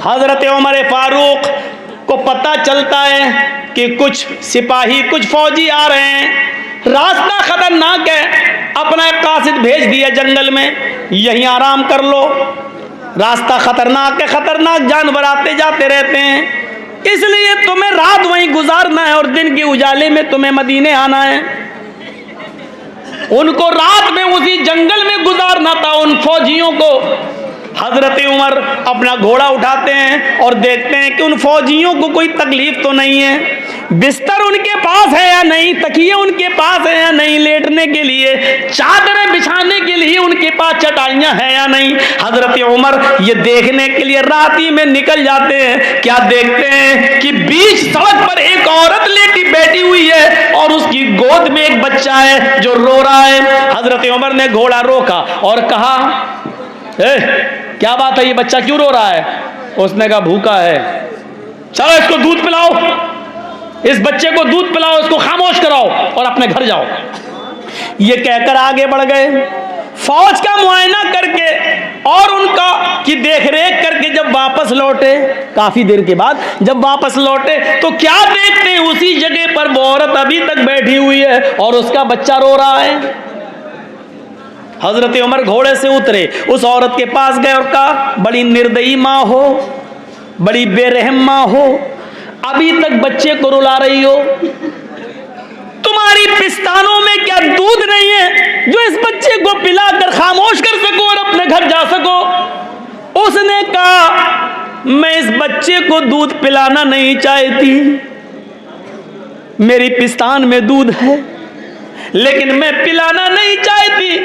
हजरत उमर फारूक को पता चलता है कि कुछ सिपाही, कुछ फौजी आ रहे हैं, रास्ता खतरनाक है, अपना एक कासिद भेज दिया जंगल में, यहीं आराम कर लो, रास्ता खतरनाक है, खतरनाक जानवर आते जाते रहते हैं, इसलिए तुम्हें रात वहीं गुजारना है और दिन के उजाले में तुम्हें मदीने आना है। उनको रात में उसी जंगल में गुजारना था उन फौजियों को। हजरत उमर अपना घोड़ा उठाते हैं और देखते हैं कि उन फौजियों को कोई तकलीफ तो नहीं है, बिस्तर उनके पास है या नहीं, तकिए उनके पास है या नहीं, लेटने के लिए चादरें बिछाने के लिए उनके पास चटाइयां हैं या नहीं। हजरत उमर ये देखने के लिए रात ही में निकल जाते हैं। क्या देखते हैं कि बीच सड़क पर एक औरत लेटी बैठी हुई है और उसकी गोद में एक बच्चा है जो रो रहा है। हजरत उमर ने घोड़ा रोका और कहा, क्या बात है, ये बच्चा क्यों रो रहा है? उसने कहा भूखा है। चलो इसको दूध पिलाओ, इस बच्चे को दूध पिलाओ, इसको खामोश कराओ और अपने घर जाओ। ये कहकर आगे बढ़ गए। फौज का मुआयना करके और उनका की देखरेख करके जब वापस लौटे, काफी देर के बाद जब वापस लौटे तो क्या देखते हैं, उसी जगह पर वो औरत अभी तक बैठी हुई है और उसका बच्चा रो रहा है। हजरत उमर घोड़े से उतरे, उस औरत के पास गए और कहा, बड़ी निर्दयी माँ हो, बड़ी बेरहम माँ हो, अभी तक बच्चे को रुला रही हो, तुम्हारी पिस्तानों में क्या दूध नहीं है जो इस बच्चे को पिलाकर खामोश कर सको और अपने घर जा सको? उसने कहा, मैं इस बच्चे को दूध पिलाना नहीं चाहती, मेरी पिस्तान में दूध है लेकिन मैं पिलाना नहीं चाहती,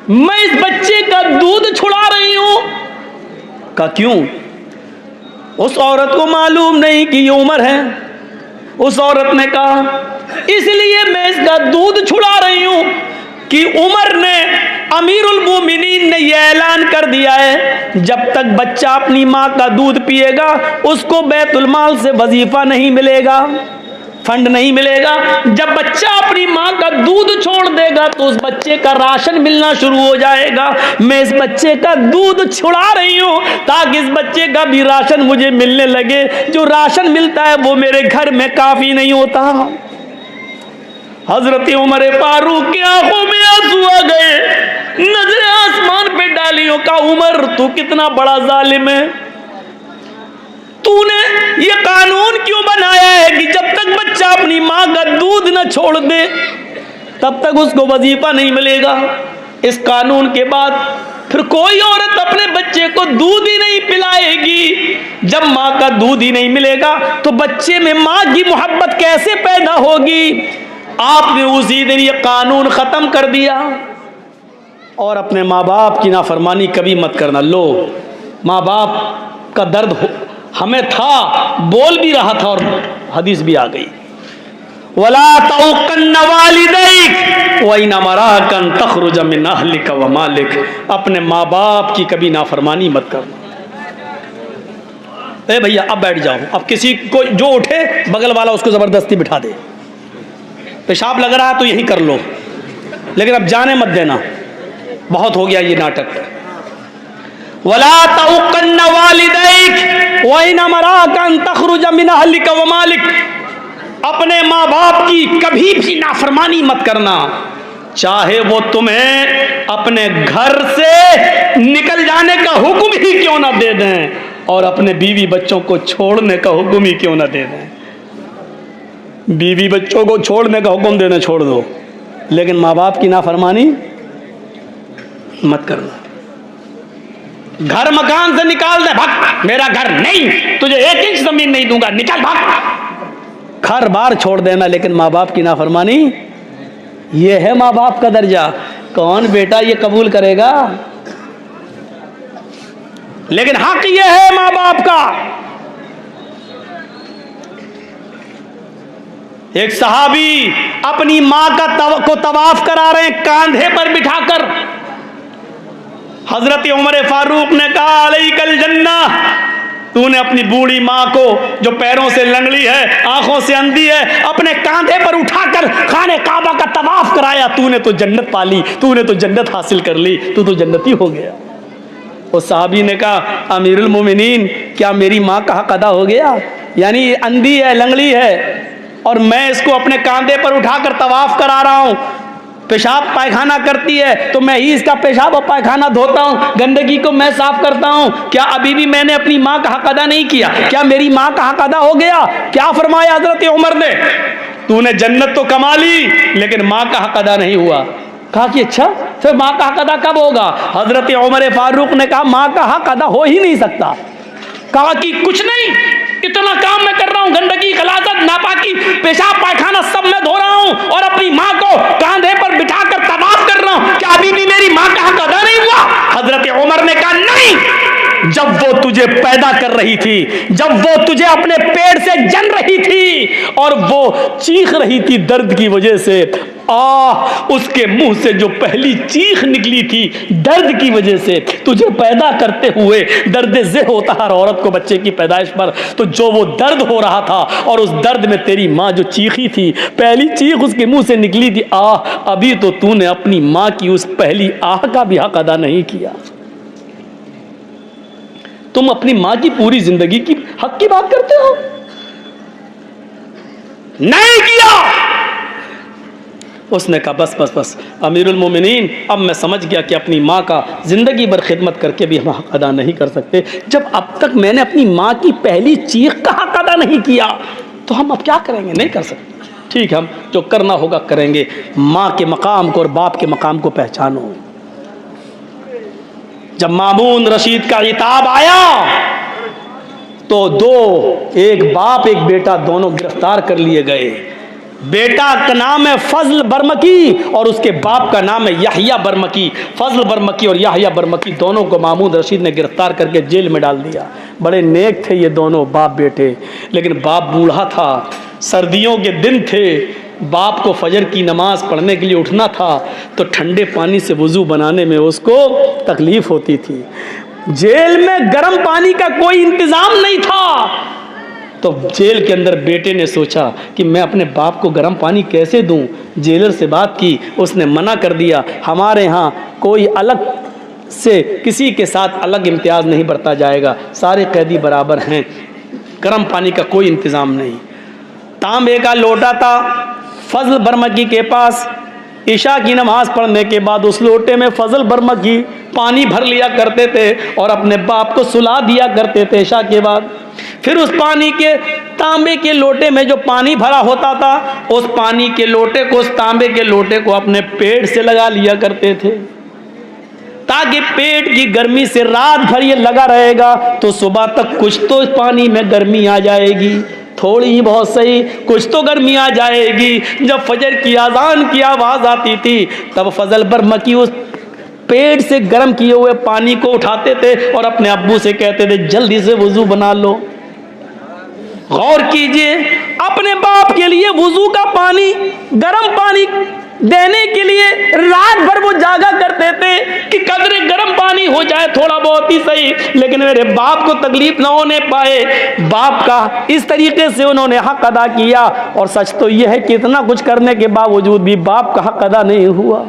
मैं इस बच्चे का दूध छुड़ा रही हूं। का क्यों? उस औरत को मालूम नहीं कि ये उमर है। उस औरत ने कहा, इसलिए मैं इसका दूध छुड़ा रही हूं कि उमर ने, अमीरुल मोमिनीन ने यह ऐलान कर दिया है, जब तक बच्चा अपनी माँ का दूध पिएगा उसको बैतुल माल से वजीफा नहीं मिलेगा, फंड नहीं मिलेगा। जब बच्चा अपनी माँ का दूध छोड़ देगा तो उस बच्चे का राशन मिलना शुरू हो जाएगा। मैं इस बच्चे का दूध छुड़ा रही हूँ ताकि इस बच्चे का भी राशन मुझे मिलने लगे। जो राशन मिलता है वो मेरे घर में काफी नहीं होता। हजरत उमर फारूक की आंखों में आंसू आ गए, नजरें आसमान पे डालियों का, उमर तू कितना बड़ा जालिम है, तूने ये कानून क्यों बनाया है कि जब तक बच्चा अपनी माँ का दूध न छोड़ दे तब तक उसको वजीफा नहीं मिलेगा। इस कानून के बाद फिर कोई औरत अपने बच्चे को दूध ही नहीं पिलाएगी। जब माँ का दूध ही नहीं मिलेगा तो बच्चे में माँ की मोहब्बत कैसे पैदा होगी? आपने उसी दिन ये कानून खत्म कर दिया। और अपने माँ बाप की नाफरमानी कभी मत करना। लो, माँ बाप का दर्द हमें था, बोल भी रहा था और हदीस भी आ गई, वला तौकन्न वालिदैक व इन अमराकन तखरुज मिन अहलिक व मालिक। अपने माँ बाप की कभी नाफरमानी मत करना। ए भैया अब बैठ जाओ, अब किसी को जो उठे बगल वाला उसको जबरदस्ती बिठा दे। पेशाब लग रहा है तो यही कर लो, लेकिन अब जाने मत देना, बहुत हो गया ये नाटक। वला तौकन्न वालिदैक व इन अमराकन तखरुज मिन अहलिक व मालिक। अपने माँ बाप की कभी भी नाफरमानी मत करना, चाहे वो तुम्हें अपने घर से निकल जाने का हुक्म ही क्यों ना दे दें और अपने बीवी बच्चों को छोड़ने का हुक्म ही क्यों ना दे दें। बीवी बच्चों को छोड़ने का हुक्म देना छोड़ दो, लेकिन माँ बाप की नाफरमानी मत करना। घर मकान से निकाल दे, भाग, मेरा घर नहीं, तुझे 1 इंच जमीन नहीं दूंगा, निकल, भाग। घर बार छोड़ देना, लेकिन माँ बाप की नाफरमानी, ये है माँ बाप का दर्जा। कौन बेटा ये कबूल करेगा? लेकिन हक ये है माँ बाप का। एक सहाबी अपनी माँ को तवाफ करा रहे हैं कांधे पर बिठाकर। हजरत उमर फारूक ने कहा, अलैकल जन्ना, तूने अपनी बूढ़ी माँ को जो पैरों से लंगड़ी है, आंखों से अंधी है, अपने कांधे पर उठाकर खाने काबा का तवाफ कराया, तूने तो जन्नत पा ली, तूने तो जन्नत हासिल कर ली, तू तो जन्नती हो गया। उस साहबी ने कहा, अमीरुल मोमिनीन, क्या मेरी माँ का हक अदा हो गया? यानी अंधी है, लंगड़ी है, और मैं इसको अपने कांधे पर उठाकर तवाफ करा रहा हूँ, पेशाब पायखाना करती है तो मैं ही इसका पेशाब और पायखाना धोता हूँ, गंदगी को मैं साफ करता हूँ, क्या अभी भी मैंने अपनी माँ का हक अदा नहीं किया? क्या मेरी माँ का हक अदा हो गया? क्या फरमाया हजरत उमर ने, तूने जन्नत तो कमा ली लेकिन माँ का हक अदा नहीं हुआ। कहा कि अच्छा, फिर माँ का हक अदा कब होगा? हजरत उमर फारूक ने कहा, माँ का हक अदा हो ही नहीं सकता। कहा कि कुछ नहीं, इतना काम मैं कर रहा हूं, गंदगी, गलाजत, नापाकी, पेशाब पायखाना सब मैं धो रहा हूं और अपनी माँ को कांधे पर बिठाकर तवाफ कर रहा हूं, क्या अभी भी मेरी माँ का हक अदा नहीं हुआ? हजरत उमर ने कहा, नहीं, जब वो तुझे पैदा कर रही थी, जब वो तुझे अपने पेट से जन रही थी और वो चीख रही थी दर्द की वजह से, उसके मुंह से जो पहली चीख निकली थी दर्द की वजह से, तुझे पैदा करते हुए दर्द ज़े होता हर औरत को बच्चे की पैदाइश पर, तो जो वो दर्द हो रहा था और उस दर्द में तेरी माँ जो चीखी थी, पहली चीख उसके मुंह से निकली थी, अभी तो तूने अपनी माँ की उस पहली आह का भी हक अदा नहीं किया। तुम अपनी माँ की पूरी जिंदगी की हक की बात करते हो, नहीं किया। उसने कहा, बस बस बस अमीरुल मोमिनीन, अब मैं समझ गया कि अपनी माँ का ज़िंदगी भर खिदमत करके भी हम हक अदा नहीं कर सकते। जब अब तक मैंने अपनी माँ की पहली चीख का हक अदा नहीं किया तो हम अब क्या करेंगे? नहीं कर सकते। ठीक है, हम जो करना होगा करेंगे। माँ के मकाम को और बाप के मकाम को पहचानो। जब मामून रशीद का खिताब आया तो एक बाप एक बेटा दोनों गिरफ्तार कर लिए गए। बेटा का नाम है फजल बरमकी और उसके बाप का नाम है याहिया बरमकी। फजल बरमकी और याहिया बरमकी दोनों को मामून रशीद ने गिरफ्तार करके जेल में डाल दिया। बड़े नेक थे ये दोनों बाप बेटे, लेकिन बाप बूढ़ा था, सर्दियों के दिन थे, बाप को फजर की नमाज पढ़ने के लिए उठना था तो ठंडे पानी से वज़ू बनाने में उसको तकलीफ़ होती थी। जेल में गर्म पानी का कोई इंतज़ाम नहीं था, तो जेल के अंदर बेटे ने सोचा कि मैं अपने बाप को गर्म पानी कैसे दूं। जेलर से बात की, उसने मना कर दिया, हमारे यहाँ कोई अलग से किसी के साथ अलग इम्तियाज़ नहीं बरता जाएगा, सारे कैदी बराबर हैं, गर्म पानी का कोई इंतज़ाम नहीं। तांबे का लोटा था फजल बरमकी के पास। ईशा की नमाज पढ़ने के बाद उस लोटे में फजल बरमकी पानी भर लिया करते थे और अपने बाप को सुला दिया करते थे ईशा के बाद। फिर उस पानी के तांबे के लोटे में जो पानी भरा होता था, उस पानी के लोटे को, उस तांबे के लोटे को अपने पेट से लगा लिया करते थे, ताकि पेट की गर्मी से रात भर ये लगा रहेगा तो सुबह तक कुछ तो इस पानी में गर्मी आ जाएगी, थोड़ी ही बहुत सही, कुछ तो गर्मी आ जाएगी। जब फजर की आज़ान की आवाज़ आती थी तब फजल बरमकी उस पेट से गर्म किए हुए पानी को उठाते थे और अपने अब्बू से कहते थे जल्दी से वज़ू बना लो। गौर कीजिए, अपने बाप के लिए वज़ू का पानी, गर्म पानी देने के लिए रात भर वो जागा करते थे कि कदरे गर्म पानी हो जाए, थोड़ा बहुत ही सही, लेकिन मेरे बाप को तकलीफ ना होने पाए। बाप का इस तरीके से उन्होंने हक अदा किया। और सच तो यह है कि इतना कुछ करने के बावजूद भी बाप का हक अदा नहीं हुआ।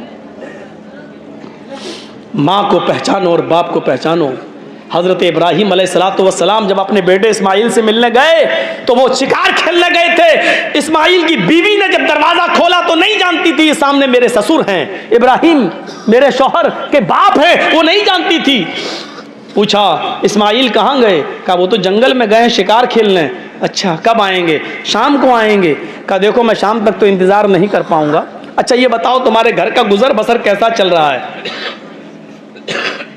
माँ को पहचानो और बाप को पहचानो। हज़रत इब्राहीम अलैहिस्सलाम जब अपने बेटे इस्माइल से मिलने गए तो वो शिकार खेलने गए थे। इस्माइल की बीवी ने जब दरवाज़ा खोला तो नहीं जानती थी सामने मेरे ससुर हैं, इब्राहीम मेरे शौहर के बाप हैं, वो नहीं जानती थी। पूछा इस्माइल कहाँ गए? कहा वो तो जंगल में गए शिकार खेलने। अच्छा, कब आएंगे? शाम को आएंगे। कहा देखो मैं शाम तक तो इंतज़ार नहीं कर पाऊँगा। अच्छा ये बताओ तुम्हारे घर का गुजर बसर कैसा चल रहा है?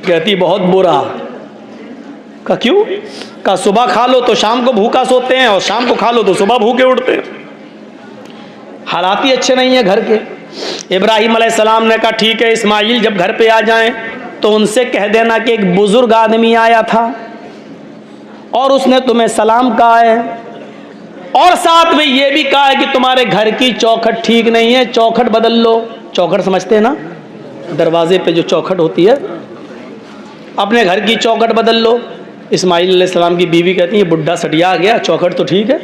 कहती बहुत बुरा। का क्यों? का सुबह खा लो तो शाम को भूखा सोते हैं और शाम को खा लो तो सुबह भूखे उठते हैं, हालात ही अच्छे नहीं है घर के। इब्राहीम अलैहिस्सलाम ने कहा ठीक है, इस्माइल जब घर पे आ जाएं तो उनसे कह देना कि एक बुजुर्ग आदमी आया था और उसने तुम्हें सलाम कहा है और साथ में ये भी कहा है कि तुम्हारे घर की चौखट ठीक नहीं है, चौखट बदल लो। चौखट समझते हैं ना, दरवाजे पे जो चौखट होती है, अपने घर की चौखट बदल लो। इस्माइल अलैहिस्सलाम की बीवी कहती है बुढ़ा सटिया गया, चौखट तो ठीक है,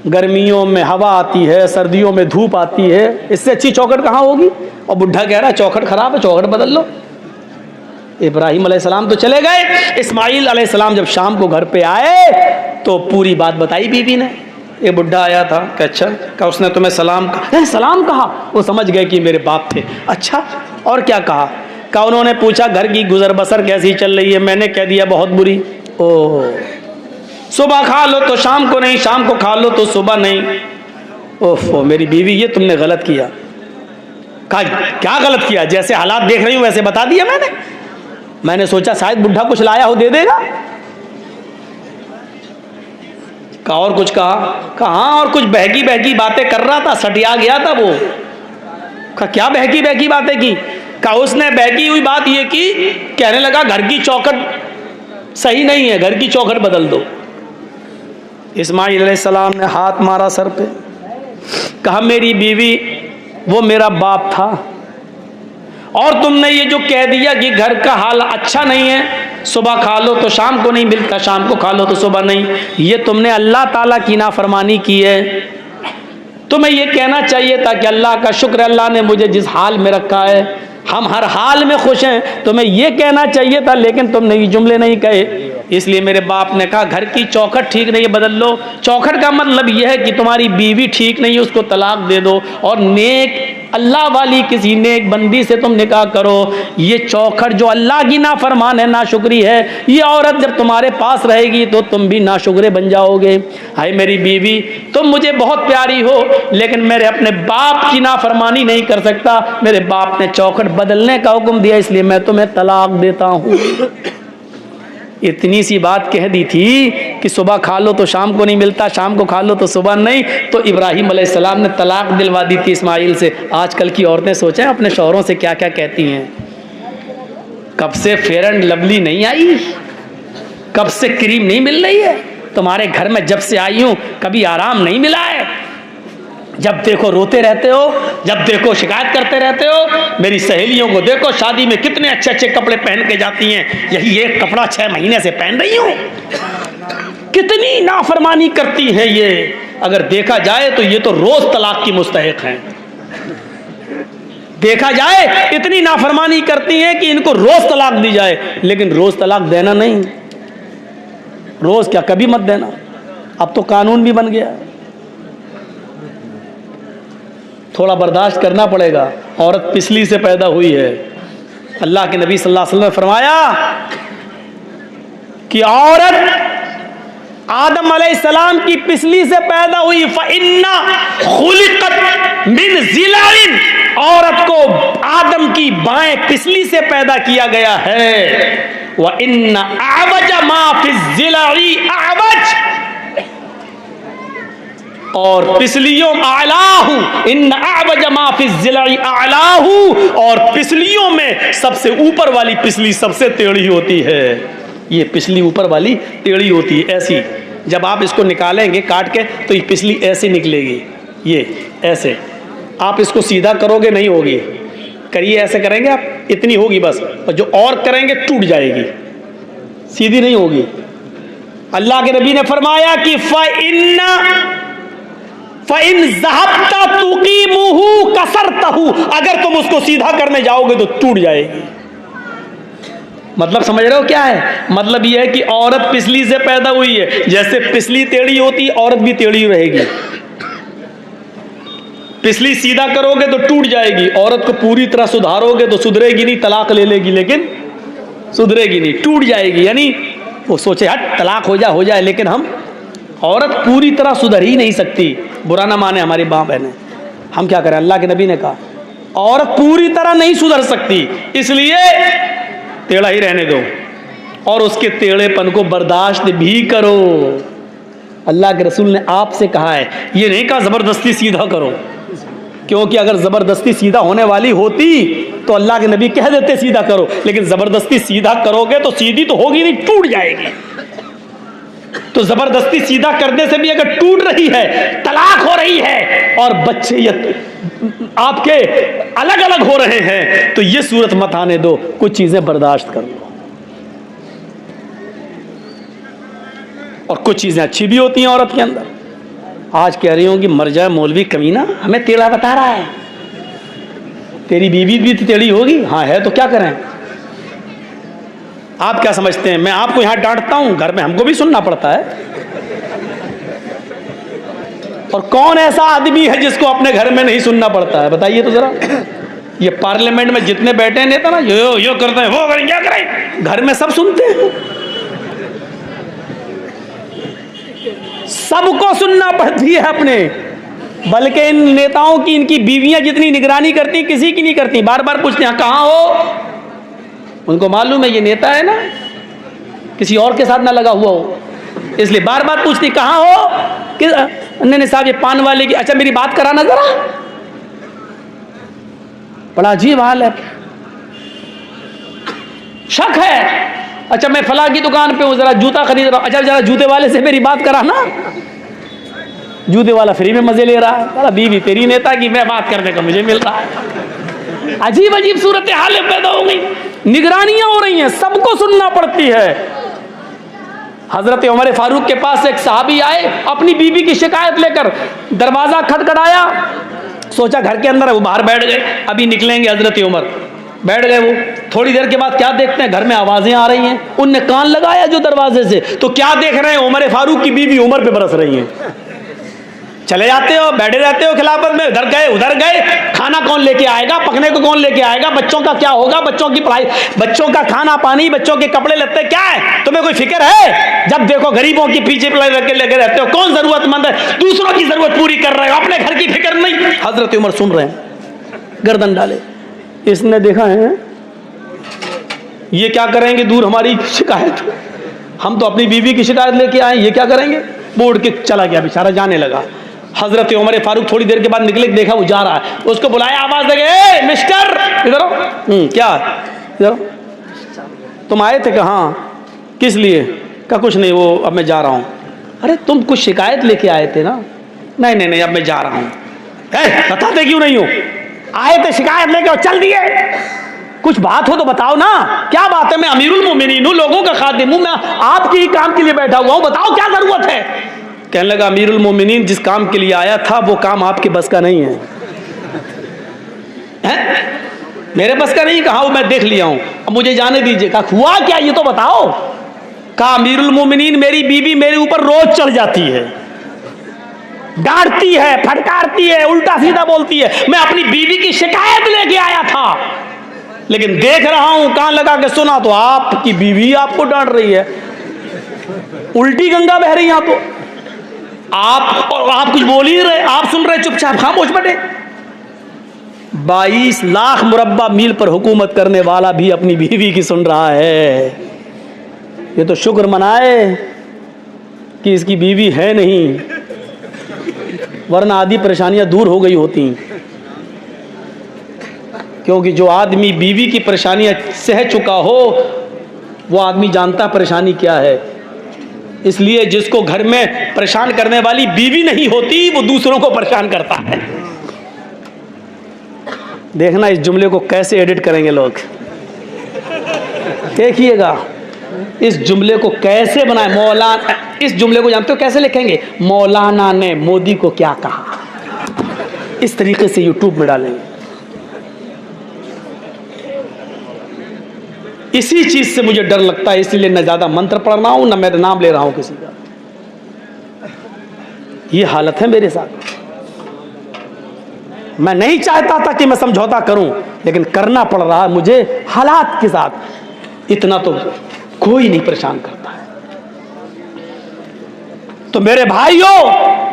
गर्मियों में हवा आती है, सर्दियों में धूप आती है, इससे अच्छी चौखट कहाँ होगी? और बुढ़ा कह रहा है चौखट खराब है, चौखट बदल लो। इब्राहिम अलैहिस्सलाम तो चले गए, इस्माइल अलैहिस्सलाम जब शाम को घर पे आए तो पूरी बात बताई बीवी ने। ये बुढ़ा आया था कि अच्छा, क्या उसने तुम्हें सलाम कहा? सलाम कहा? वो समझ गए कि मेरे बाप थे। अच्छा, और क्या कहा? क्या उन्होंने पूछा घर की गुजर बसर कैसी चल रही है? मैंने कह दिया बहुत बुरी। ओह, सुबह खा लो तो शाम को नहीं, शाम को खा लो तो सुबह नहीं। ओह मेरी बीवी, ये तुमने गलत किया। कहा क्या गलत किया? जैसे हालात देख रही हूँ वैसे बता दिया मैंने सोचा शायद बुढ़ा कुछ लाया हो दे देगा। कहा और कुछ कहा और कुछ बहकी बहकी बातें कर रहा था, सटिया गया था वो। कहा क्या बहकी बहकी बातें की? कहा उसने बहकी हुई बात ये की, कहने लगा घर की चौखट सही नहीं है, घर की चौखट बदल दो। इस्माइल अलैहिस्सलाम ने हाथ मारा सर पे, कहा मेरी बीवी वो मेरा बाप था, और तुमने ये जो कह दिया कि घर का हाल अच्छा नहीं है, सुबह खा लो तो शाम को नहीं मिलता, शाम को खा लो तो सुबह नहीं, ये तुमने अल्लाह ताला की नाफरमानी की है। तुम्हें ये कहना चाहिए था कि अल्लाह का शुक्र, अल्लाह ने मुझे जिस हाल में रखा है हम हर हाल में खुश हैं, तुम्हें ये कहना चाहिए था, लेकिन तुमने ये जुमले नहीं कहे। इसलिए मेरे बाप ने कहा घर की चौखट ठीक नहीं है, बदल लो। चौखट का मतलब यह है कि तुम्हारी बीवी ठीक नहीं है, उसको तलाक दे दो, और नेक अल्लाह वाली किसी नेक बंदी से तुम निकाह करो। ये चौखट जो अल्लाह की नाफरमान है, नाशुक्री है, ये औरत जब तुम्हारे पास रहेगी तो तुम भी नाशुक्रे बन जाओगे। हाय मेरी बीवी, तुम मुझे बहुत प्यारी हो, लेकिन मेरे अपने बाप की नाफरमानी नहीं कर सकता। मेरे बाप ने चौखट बदलने का हुक्म दिया, इसलिए मैं तुम्हें तलाक देता हूँ। इतनी सी बात कह दी थी कि सुबह खा लो तो शाम को नहीं मिलता, शाम को खा लो तो सुबह नहीं, तो इब्राहिम अलैहिस्सलाम ने तलाक दिलवा दी थी इस्माइल से। आजकल की औरतें सोचें अपने शौहरों से क्या क्या कहती हैं। कब से फेयर एंड लवली नहीं आई, कब से क्रीम नहीं मिल रही है तुम्हारे घर में, जब से आई हूँ कभी आराम नहीं मिला है, जब देखो रोते रहते हो, जब देखो शिकायत करते रहते हो। मेरी सहेलियों को देखो शादी में कितने अच्छे अच्छे कपड़े पहन के जाती हैं, यही एक कपड़ा 6 महीने से पहन रही हूँ। कितनी नाफरमानी करती हैं ये। अगर देखा जाए तो ये तो रोज तलाक की मुस्तहिक हैं। देखा जाए इतनी नाफरमानी करती हैं कि इनको रोज तलाक दी जाए, लेकिन रोज तलाक देना नहीं, रोज क्या कभी मत देना। अब तो कानून भी बन गया, थोड़ा बर्दाश्त करना पड़ेगा। औरत पिछली से पैदा हुई है। अल्लाह के नबी सल्लल्लाहु अलैहि वसल्लम ने फरमाया कि औरत आदम अलैहिस्सलाम की पिछली से पैदा हुई। फ़इन्ना खुलिक़त मिन ज़िलाइन, औरत को आदम की बाएं पिछली से पैदा किया गया है। व इन्ना अअवज मा फ़िज़्ज़िलाई अअवज, और पिछलियों आलाहू, इन अअवज मा फ़िज़्ज़िलाई आलाहू, और पिछलियों में सबसे ऊपर वाली पिछली सबसे टेढ़ी होती है। ये पिछली ऊपर वाली टेढ़ी होती है, ऐसी। जब आप इसको निकालेंगे काट के तो ये पिछली ऐसे निकलेगी, ये ऐसे। आप इसको सीधा करोगे नहीं होगी, करिए ऐसे करेंगे आप, इतनी होगी बस, और जो और करेंगे टूट जाएगी, सीधी नहीं होगी। अल्लाह के नबी ने फरमाया कि फ़इन ज़हबता तुक़ीमुहु कसरतहु, अगर तुम उसको सीधा करने जाओगे तो टूट जाएगी। मतलब समझ रहे हो क्या है? मतलब यह है कि औरत पिछली से पैदा हुई है, जैसे पिछली टेढ़ी होती औरत भी टेढ़ी रहेगी। पिछली सीधा करोगे तो टूट जाएगी, औरत को पूरी तरह सुधारोगे तो सुधरेगी नहीं, तलाक ले लेगी लेकिन सुधरेगी नहीं, टूट जाएगी। यानी वो सोचे हट तलाक हो जाए, लेकिन हम औरत पूरी तरह सुधर ही नहीं सकती। बुरा ना माने हमारी माँ बहनें, हम क्या करें? अल्लाह के नबी ने कहा औरत पूरी तरह नहीं सुधर सकती, इसलिए टेढ़ा ही रहने दो और उसके टेढ़ेपन को बर्दाश्त भी करो। अल्लाह के रसूल ने आपसे कहा है, ये नहीं कहा ज़बरदस्ती सीधा करो, क्योंकि अगर ज़बरदस्ती सीधा होने वाली होती तो अल्लाह के नबी कह देते सीधा करो, लेकिन ज़बरदस्ती सीधा करोगे तो सीधी तो होगी नहीं, टूट जाएगी। तो ज़बरदस्ती सीधा करने से भी अगर टूट रही है, तलाक हो रही है और बच्चे आपके अलग अलग हो रहे हैं, तो ये सूरत मत आने दो, कुछ चीज़ें बर्दाश्त कर लो। और कुछ चीज़ें अच्छी भी होती हैं औरत के अंदर। आज कह रही हूँ कि मर जाए मौलवी कमीना, हमें टेढ़ा बता रहा है। तेरी बीवी भी टेढ़ी होगी, हाँ है तो क्या करें? आप क्या समझते हैं मैं आपको यहां डांटता हूं, घर में हमको भी सुनना पड़ता है। और कौन ऐसा आदमी है जिसको अपने घर में नहीं सुनना पड़ता है, बताइए तो जरा। ये पार्लियामेंट में जितने बैठे हैं नेता ना, यो करते हैं, वो करें, क्या करें, घर में सब सुनते हैं। सबको सुनना पड़ती है अपने, बल्कि इन नेताओं की, इनकी बीवियां जितनी निगरानी करती हैं किसी की नहीं करती। बार बार पूछते हैं कहाँ हो, उनको मालूम है ये नेता है ना, किसी और के साथ ना लगा हुआ हो, इसलिए बार बार पूछती कहाँ हो कि नहीं साहब ये पान वाले की, अच्छा मेरी बात कराना जरा। बड़ा अजीब हाल है, शक है, अच्छा मैं फला की दुकान पे हूं, जरा जूता खरीद रहा हूं, अच्छा जरा जूते वाले से मेरी बात कराना। जूते वाला फ्री में मजे ले रहा है, बीवी तेरी नेता की, मैं बात करने का मुझे मिल रहा है। अजीब अजीब सूरत हालें पैदा हो गई, निगरानियां हो रही हैं, सबको सुनना पड़ती है। हजरत उमर फारूक के पास एक साहबी आए, अपनी बीवी की शिकायत लेकर, दरवाजा खटखटाया, सोचा घर के अंदर है, वो बाहर बैठ गए, अभी निकलेंगे हजरत उमर, बैठ गए वो। थोड़ी देर के बाद क्या देखते हैं, घर में आवाजें आ रही हैं, उनने कान लगाया जो दरवाजे से, तो क्या देख रहे हैं, उमर फारूक की बीवी उमर पे बरस रही हैं। चले जाते हो, बैठे रहते हो खिलाफत में, इधर गए उधर गए, खाना कौन लेके आएगा, पकने को कौन लेके आएगा, बच्चों का क्या होगा, बच्चों की पढ़ाई, बच्चों का खाना पानी, बच्चों के कपड़े लत्ते, क्या है तुम्हें कोई फिक्र है? जब देखो गरीबों की पीछे लगे रहते हो, कौन जरूरतमंद है, दूसरों की जरूरत पूरी कर रहे हो, अपने घर की फिक्र नहीं। हजरत उमर सुन रहे हैं, गर्दन डाले, इसने देखा है ये क्या करेंगे, दूर हमारी शिकायत, हम तो अपनी बीवी की शिकायत लेके आए, ये क्या करेंगे, बोर्ड के चला गया बेचारा, जाने लगा। हजरत उमर फारूक थोड़ी देर के बाद निकले, देखा वो जा रहा है, उसको बुलाया, आवाज देंगे, ए मिस्टर इधर आओ। क्या इधर, तुम आए थे? कहा किस लिए? का कुछ नहीं, वो अब मैं जा रहा हूं। अरे तुम कुछ शिकायत लेके आए थे ना? नहीं नहीं नहीं, अब मैं जा रहा हूं। बताते क्यों नहीं हो? आए थे शिकायत लेके और चल दिए, कुछ बात हो तो बताओ ना, क्या बात है? मैं अमीरुल मोमिनीन हूं, लोगों का खादिम हूं, मैं आपके ही काम के लिए बैठा हुआ हूं, बताओ क्या जरूरत है? कहने लगा, अमीरुल मोमिनीन जिस काम के लिए आया था वो काम आपके बस का नहीं है। मेरे बस का नहीं? कहा वो मैं देख लिया हूं, अब मुझे जाने दीजिए। कहा हुआ क्या ये तो बताओ। कहा अमीरुल मोमिनीन मेरी बीवी मेरे ऊपर रोज चढ़ जाती है, डांटती है, फटकारती है, उल्टा सीधा बोलती है, मैं अपनी बीवी की शिकायत लेके आया था, लेकिन देख रहा हूं कान लगा के सुना तो आपकी बीवी आपको डांट रही है, उल्टी गंगा बह रही यहां तो आप कुछ बोल ही नहीं रहे, आप सुन रहे चुपचाप खामोश बैठे। 22 लाख मुरब्बा मील पर हुकूमत करने वाला भी अपनी बीवी की सुन रहा है। ये तो शुक्र मनाए कि इसकी बीवी है नहीं, वरना आधी परेशानियां दूर हो गई होती। क्योंकि जो आदमी बीवी की परेशानियां सह चुका हो वो आदमी जानता परेशानी क्या है। इसलिए जिसको घर में परेशान करने वाली बीवी नहीं होती वो दूसरों को परेशान करता है। देखना इस जुमले को कैसे एडिट करेंगे लोग, देखिएगा इस जुमले को कैसे बनाए। मौलाना, इस जुमले को जानते हो कैसे लिखेंगे? मौलाना ने मोदी को क्या कहा, इस तरीके से यूट्यूब में डालेंगे। इसी चीज से मुझे डर लगता है, इसलिए न ज्यादा मंत्र पढ़ रहा हूं, न मैं नाम ले रहा हूं किसी का। ये हालत है मेरे साथ। मैं नहीं चाहता था कि मैं समझौता करूं, लेकिन करना पड़ रहा है मुझे हालात के साथ। इतना तो कोई नहीं परेशान करता है। तो मेरे भाइयों,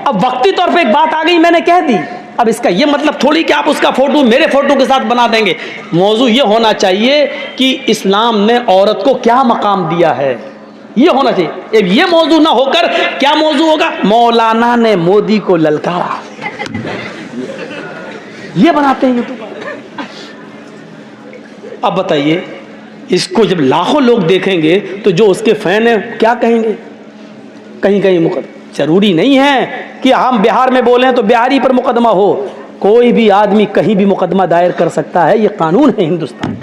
अब वक्ती तौर पे एक बात आ गई, मैंने कह दी। अब इसका ये मतलब थोड़ी कि आप उसका फोटो मेरे फोटो के साथ बना देंगे। मौजू ये होना चाहिए कि इस्लाम ने औरत को क्या मकाम दिया है, ये होना चाहिए। ये मौजू ना होकर क्या मौजू होगा? मौलाना ने मोदी को ललकारा, ये बनाते हैं यूट्यूब पर। अब बताइए, इसको जब लाखों लोग देखेंगे तो जो उसके फैन है क्या कहेंगे? कहीं कहीं मुकदमा जरूरी नहीं है कि हम बिहार में बोलें तो बिहारी पर मुकदमा हो। कोई भी आदमी कहीं भी मुकदमा दायर कर सकता है, ये कानून है हिंदुस्तान।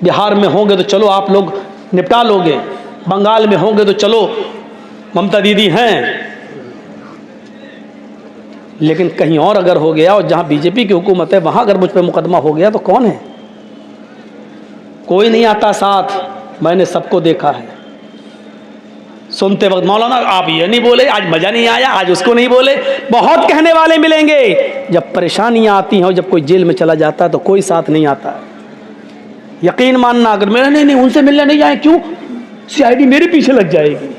बिहार में होंगे तो चलो आप लोग निपटा लोगे, बंगाल में होंगे तो चलो ममता दीदी हैं, लेकिन कहीं और अगर हो गया और जहां बीजेपी की हुकूमत है वहां अगर मुझ पर मुकदमा हो गया तो कौन है? कोई नहीं आता साथ। मैंने सबको देखा है। सुनते वक्त मौलाना आप ये नहीं बोले, आज मज़ा नहीं आया, आज उसको नहीं बोले, बहुत कहने वाले मिलेंगे। जब परेशानियां आती हैं और जब कोई जेल में चला जाता है तो कोई साथ नहीं आता है। यकीन मानना, अगर मेरा नहीं उनसे मिलने नहीं जाए, क्यों? CID मेरे पीछे लग जाएगी।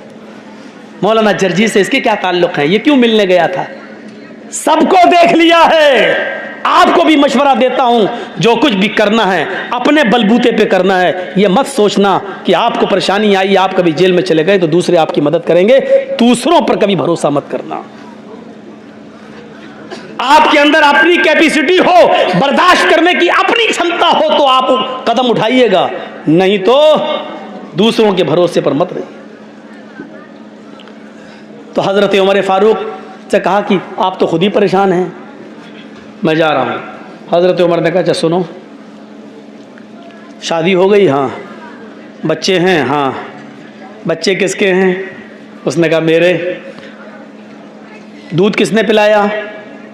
मौलाना जर्जी से इसके क्या ताल्लुक है, ये क्यों मिलने गया था? सबको देख लिया है। आपको भी मशवरा देता हूं, जो कुछ भी करना है अपने बलबूते पे करना है। ये मत सोचना कि आपको परेशानी आई, आप कभी जेल में चले गए तो दूसरे आपकी मदद करेंगे। दूसरों पर कभी भरोसा मत करना। आपके अंदर अपनी कैपेसिटी हो, बर्दाश्त करने की अपनी क्षमता हो तो आप कदम उठाइएगा, नहीं तो दूसरों के भरोसे पर मत रहिए। तो हजरत उमर फारूक से कहा कि आप तो खुद ही परेशान हैं, मैं जा रहा हूँ। हजरत उमर ने कहा अच्छा सुनो, शादी हो गई? हाँ। बच्चे हैं? हाँ। बच्चे किसके हैं? उसने कहा मेरे। दूध किसने पिलाया?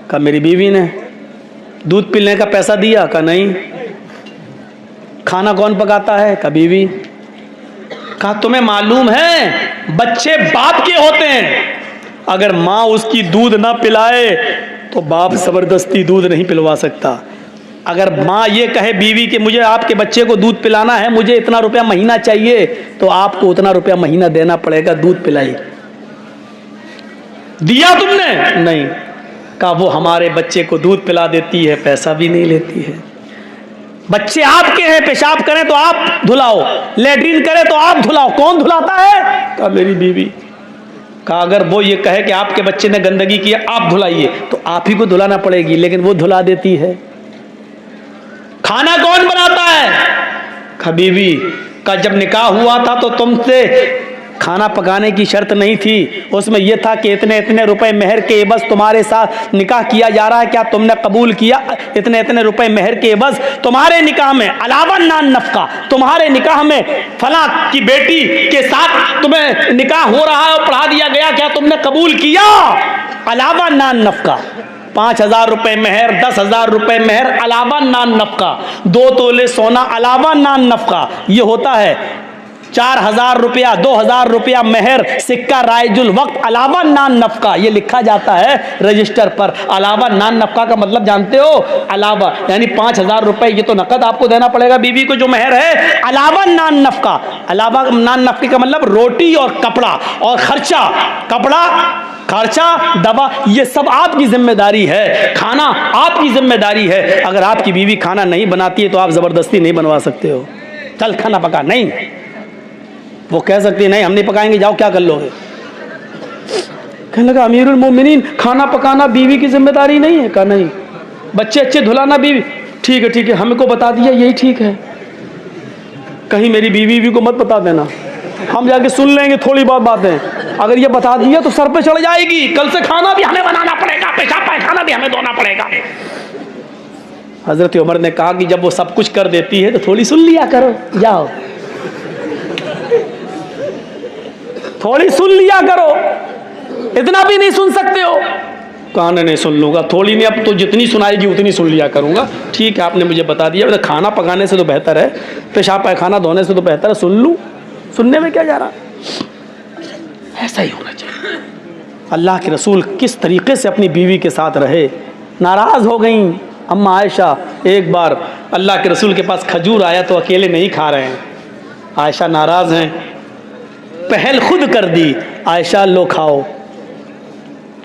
कहा मेरी बीवी ने। दूध पिलने का पैसा दिया? कहा नहीं। खाना कौन पकाता है? कहा बीवी। कहा तुम्हें मालूम है बच्चे बाप के होते हैं, अगर माँ उसकी दूध ना पिलाए तो बाप ज़बरदस्ती दूध नहीं पिलवा सकता। अगर माँ ये कहे बीवी कि मुझे आपके बच्चे को दूध पिलाना है, मुझे इतना रुपया महीना चाहिए, तो आपको उतना रुपया महीना देना पड़ेगा, दूध पिलाई। दिया तुमने? नहीं। कहा वो हमारे बच्चे को दूध पिला देती है, पैसा भी नहीं लेती है। बच्चे आपके हैं, पेशाब करें तो आप धुलाओ, लेटरिन करें तो आप धुलाओ, कौन धुलाता है? कहा मेरी बीवी। कहा अगर वो ये कहे कि आपके बच्चे ने गंदगी की आप धुलाइए, तो आप ही को धुलाना पड़ेगी, लेकिन वो धुला देती है। खाना कौन बनाता है? कहा बीवी। कहा जब निकाह हुआ था तो तुमसे खाना पकाने की शर्त नहीं थी, उसमें यह था कि इतने इतने रुपए मेहर के बस तुम्हारे साथ निकाह किया जा रहा है, क्या तुमने कबूल किया? इतने इतने रुपए मेहर के बस तुम्हारे निकाह में, अलावा नान नफका, तुम्हारे निकाह में फला की बेटी के साथ तुम्हें निकाह हो रहा है और पढ़ा दिया गया, क्या तुमने कबूल किया? अलावा नान नफका। 5,000 रुपए मेहर, 10,000 रुपए मेहर, अलावा नान नफका। 2 तोले सोना अलावा नान नफका। ये होता है 4,000 रुपया, 2,000 रुपया मेहर, सिक्का राइजुल वक्त, अलावा नान नफका। ये लिखा जाता है रजिस्टर पर। अलावा नान नफका का मतलब जानते हो? अलावा यानी 5,000 रुपए ये तो नकद आपको देना पड़ेगा बीवी को जो मेहर है, अलावा नान नफका। अलावा नान नफके का मतलब रोटी और कपड़ा और खर्चा, कपड़ा खर्चा, दवा, ये सब आपकी जिम्मेदारी है। खाना आपकी जिम्मेदारी है। अगर आपकी बीवी खाना नहीं बनाती है तो आप जबरदस्ती नहीं बनवा सकते हो, चल खाना पका, नहीं। वो कह सकती है नहीं हम नहीं पकाएंगे, जाओ क्या कर लोगे। कहने लगा अमीरुल मोमिनीन खाना पकाना बीवी की जिम्मेदारी नहीं है? कहा नहीं। बच्चे अच्छे धुलाना बीवी, ठीक है ठीक है, हमको बता दिया यही ठीक है, कहीं मेरी बीवी को मत बता देना, हम जाके सुन लेंगे थोड़ी बहुत बातें। अगर ये बता दिया तो सर पे चढ़ जाएगी, कल से खाना भी हमें बनाना पड़ेगा, पेशाब पायखाना भी हमें धोना पड़ेगा। हजरत उमर ने कहा कि जब वो सब कुछ कर देती है तो थोड़ी सुन लिया करो, जाओ थोड़ी सुन लिया करो, इतना भी नहीं सुन सकते हो? कहा नहीं सुन लूंगा, थोड़ी नहीं, अब तो जितनी सुनाएगी उतनी सुन लिया करूंगा। ठीक है आपने मुझे बता दिया, मतलब खाना पकाने से तो बेहतर है, पेशाब पायखाना धोने से तो बेहतर है, सुन लूं, सुनने में क्या जा रहा। ऐसा ही होना चाहिए। अल्लाह के रसूल किस तरीके से अपनी बीवी के साथ रहे। नाराज हो गई अम्मा आयशा। एक बार अल्लाह के रसूल के पास खजूर आया तो अकेले नहीं खा रहे हैं, आयशा नाराज हैं, पहल खुद कर दी, आयशा लो खाओ।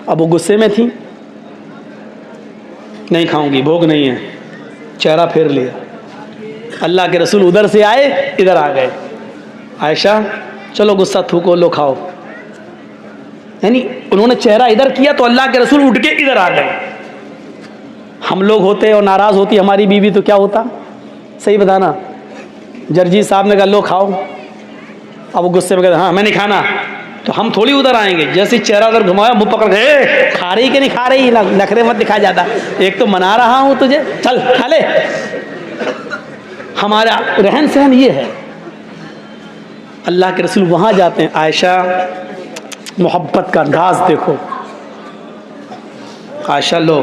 अब वो गुस्से में थी, नहीं खाऊंगी, भोग नहीं है, चेहरा फेर लिया। अल्लाह के रसूल उधर से आए, इधर आ गए, आयशा चलो गुस्सा थूको, लो खाओ। यानी उन्होंने चेहरा इधर किया तो अल्लाह के रसूल उठ के इधर आ गए। हम लोग होते और नाराज होती हमारी बीवी तो क्या होता? सही बताना। जर्जी साहब ने कहा लो खाओ, अब वो गुस्से में कहते हाँ मैं नहीं खाना, तो हम थोड़ी उधर आएंगे। जैसे चेहरा उधर घुमाया, मुंह पकड़ के खा रही कि नहीं खा रही, नखरे मत दिखा जाता, एक तो मना रहा हूं तुझे, चल खा ले। हमारा रहन सहन ये है। अल्लाह के रसूल वहां जाते हैं, आयशा मोहब्बत का अंदाज देखो, आयशा लो,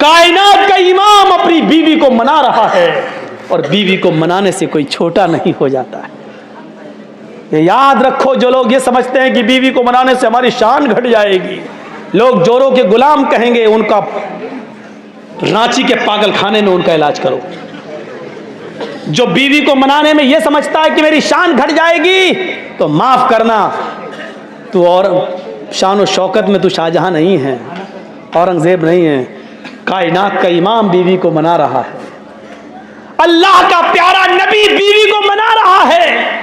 कायनात का इमाम अपनी बीवी को मना रहा है और बीवी को मनाने से कोई छोटा नहीं हो जाता है। ये याद रखो, जो लोग ये समझते हैं कि बीवी को मनाने से हमारी शान घट जाएगी, लोग जोरों के गुलाम कहेंगे, उनका रांची के पागल खाने में उनका इलाज करो। जो बीवी को मनाने में यह समझता है कि मेरी शान घट जाएगी, तो माफ करना, तू और शान और शौकत में तू शाहजहां नहीं है, औरंगजेब नहीं है। कायनात का इमाम बीवी को मना रहा है, अल्लाह का प्यारा नबी बीवी को मना रहा है,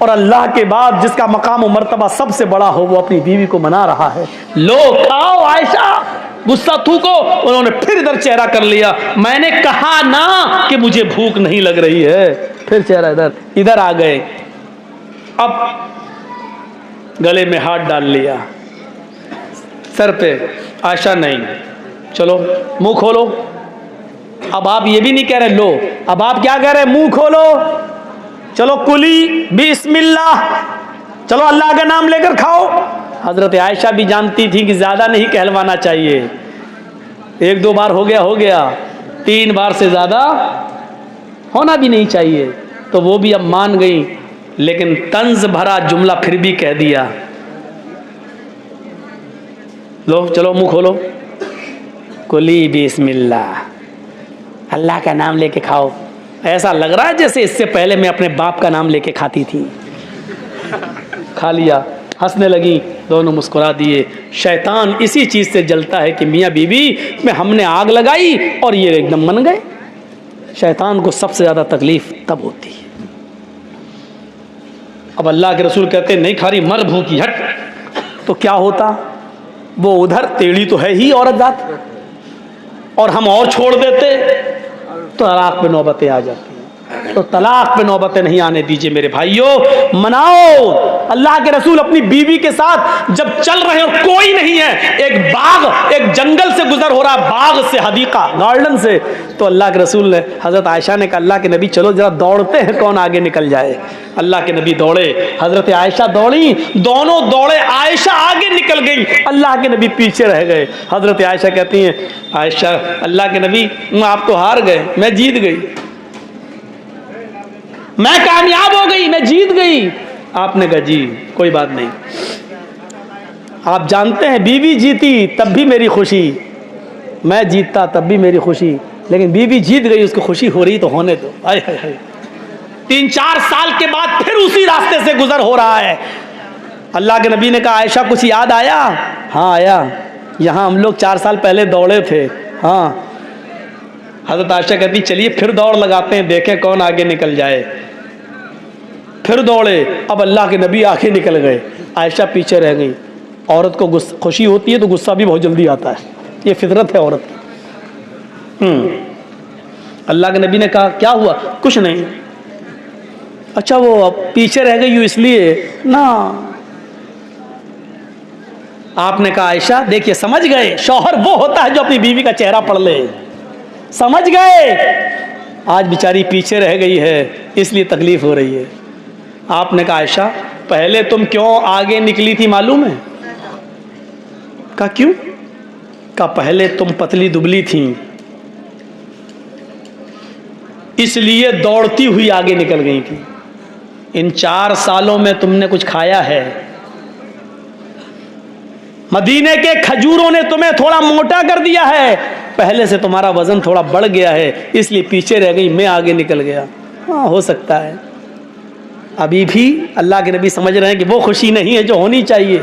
और अल्लाह के बाद जिसका मकाम और मर्तबा सबसे बड़ा हो वो अपनी बीवी को मना रहा है। लो खाओ आयशा, गुस्सा थूको। उन्होंने फिर इधर चेहरा कर लिया, मैंने कहा ना कि मुझे भूख नहीं लग रही है, फिर चेहरा इधर आ गए। अब गले में हाथ डाल लिया, सर पे, आयशा नहीं, चलो मुंह खोलो। अब आप ये भी नहीं कह रहे लो, अब आप क्या कह रहे, मुंह खोलो, चलो कुली बिस्मिल्लाह, चलो अल्लाह का नाम लेकर खाओ। हजरत आयशा भी जानती थी कि ज्यादा नहीं कहलवाना चाहिए, 1-2 बार हो गया, 3 बार से ज्यादा होना भी नहीं चाहिए, तो वो भी अब मान गई, लेकिन तंज भरा जुमला फिर भी कह दिया, लो चलो मुंह खोलो, कुली बिस्मिल्लाह, अल्लाह का नाम लेके खाओ। ऐसा लग रहा है जैसे इससे पहले मैं अपने बाप का नाम लेके खाती थी। खा लिया, हंसने लगी, दोनों मुस्कुरा दिए। शैतान इसी चीज़ से जलता है कि मियाँ बीवी में हमने आग लगाई और ये एकदम मन गए। शैतान को सबसे ज़्यादा तकलीफ तब होती है। अब अल्लाह के रसूल कहते नहीं खा रही, मर भूखी, हट, तो क्या होता, वो उधर टेढ़ी तो है ही औरत जात, और हम और छोड़ देते तो तलाक पे नौबतें आ जाती हैं। तो तलाक पे नौबतें नहीं आने दीजिए मेरे भाइयों, मनाओ। अल्लाह के रसूल अपनी बीवी के साथ जब चल रहे हो, कोई नहीं है, एक बाग, एक जंगल से गुजर हो रहा, बाग से, हदीका, गार्डन से, तो अल्लाह के रसूल ने, हजरत आयशा ने कहा अल्लाह के नबी चलो जरा दौड़ते हैं, कौन आगे निकल जाए। अल्लाह के नबी दौड़े, हजरत आयशा दौड़ी, दोनों दौड़े, आयशा आगे निकल गई, अल्लाह के नबी पीछे रह गए। हजरत आयशा कहती हैं, आयशा अल्लाह के नबी आप तो हार गए, मैं जीत गई, मैं कामयाब हो गई, मैं जीत गई। आपने कहा जी कोई बात नहीं, आप जानते हैं बीवी जीती तब भी मेरी खुशी, मैं जीतता तब भी मेरी खुशी, लेकिन बीवी जीत गई, उसको खुशी हो रही तो होने दो। 3-4 साल के बाद फिर उसी रास्ते से गुजर हो रहा है। अल्लाह के नबी ने कहा आयशा कुछ याद आया? हाँ आया, यहाँ हम लोग 4 साल पहले दौड़े थे। हाँ। हजरत आयशा कहती चलिए फिर दौड़ लगाते हैं, देखें कौन आगे निकल जाए। फिर दौड़े, अब अल्लाह के नबी आगे निकल गए, आयशा पीछे रह गई। औरत को खुशी होती है तो गुस्सा भी बहुत जल्दी आता है, ये फितरत है औरत की। अल्लाह के नबी ने कहा क्या हुआ? कुछ नहीं। अच्छा वो पीछे रह गई इसलिए ना। आपने कहा आयशा देखिए समझ गए, शौहर वो होता है जो अपनी बीवी का चेहरा पढ़ ले। समझ गए, आज बेचारी पीछे रह गई है इसलिए तकलीफ हो रही है। आपने कहा आयशा पहले तुम क्यों आगे निकली थी मालूम है? कहा क्यों? कहा पहले तुम पतली दुबली थी इसलिए दौड़ती हुई आगे निकल गई थी। इन 4 सालों में तुमने कुछ खाया है, मदीने के खजूरों ने तुम्हें थोड़ा मोटा कर दिया है, पहले से तुम्हारा वजन थोड़ा बढ़ गया है इसलिए पीछे रह गई, मैं आगे निकल गया। हाँ हो सकता है। अभी भी अल्लाह के नबी समझ रहे हैं कि वो खुशी नहीं है जो होनी चाहिए।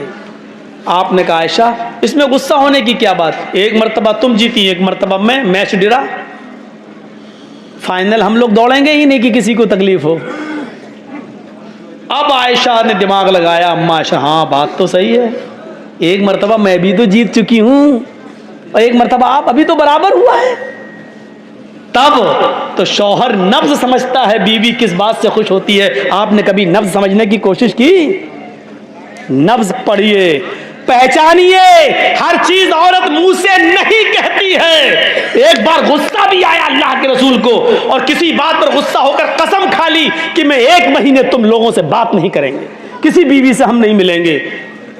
आपने कहा आयशा इसमें गुस्सा होने की क्या बात, एक मर्तबा तुम जीती एक मर्तबा मैं, मैच डिरा, फाइनल हम लोग दौड़ेंगे ही नहीं कि किसी को तकलीफ हो। अब आयशा ने दिमाग लगाया, अम्मा आयशा हाँ बात तो सही है, एक मर्तबा मैं भी तो जीत चुकी हूं और एक मर्तबा आप, अभी तो बराबर हुआ है। तब तो शौहर नब्ज समझता है बीवी किस बात से खुश होती है। आपने कभी नब्ज समझने की कोशिश की? नब्ज पढ़िए, पहचानिए। हर चीज औरत मुंह से नहीं कहती है। एक बार गुस्सा भी आया अल्लाह के रसूल को और किसी बात पर गुस्सा होकर कसम खा ली कि मैं 1 महीने तुम लोगों से बात नहीं करेंगे, किसी बीवी से हम नहीं मिलेंगे।